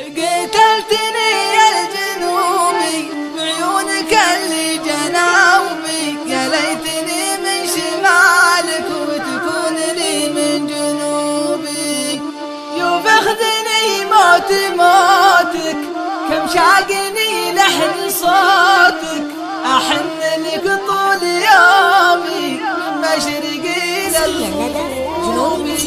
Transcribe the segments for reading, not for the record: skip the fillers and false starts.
قتلتني يا الجنوبي بعيونك اللي جنوبي، يا ليتني من شمالك وتكون لي من جنوبي. يوفخذني موت موتك كم شاقني لحن صوتك، أحن لك طول يومي من مشرقي للغروبي.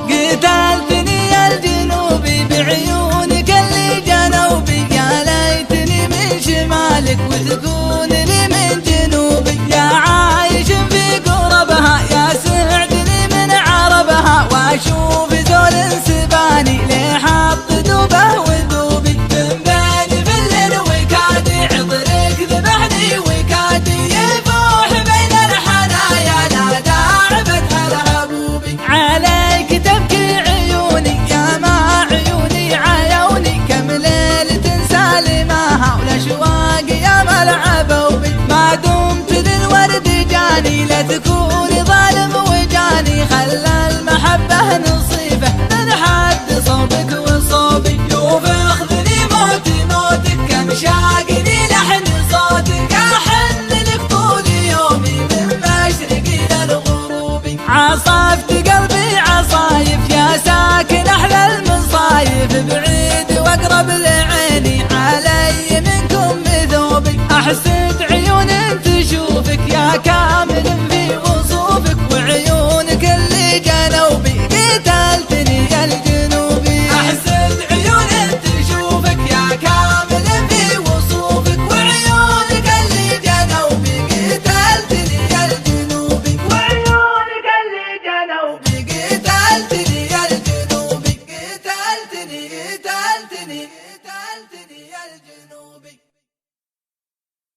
قتلتني يا الجنوبي بعيونك اللي جنوبي، يا ليتني من شمالك وتكون لي من جنوبي. يا عايش في قربها يا سعدني من عربها، واشوف زول سباني ليه حط دوبه وذوبي. من بين فل وكاد عطرك ذبحني وكاد يفوح بين الحنايا، لا داعبتها الهبوبي. عليك تبكي عيوني يا ما عيوني عيوني، كم ليلة سالماها والاشواق يا ملعبوبي. ما دمت للورد جاني لا تكوني ظالم وجاني، خلى المحبة نصيبه من حد صوبك وصوبي. يوفخذني موتي موتك كم شاقني لحن صوتك، أحن لك طول يومي من مشرقي للغروبي. عصفت قلبي عصايف يا ساكن أحلى المصايف، بعيد واقرب لعيني علي منكم ذوبي. أحسد عيون تشوفك يا كامل في وصوفك، وعيونك اللي جنوبي قتلتني يا الجنوبي. أحسد عيون تشوفك يا كامل في وصوفك، وعيونك اللي جنوبي قتلتني يا الجنوبي. وعيونك اللي جنوبي قتلتني يا الجنوبي. قتلتني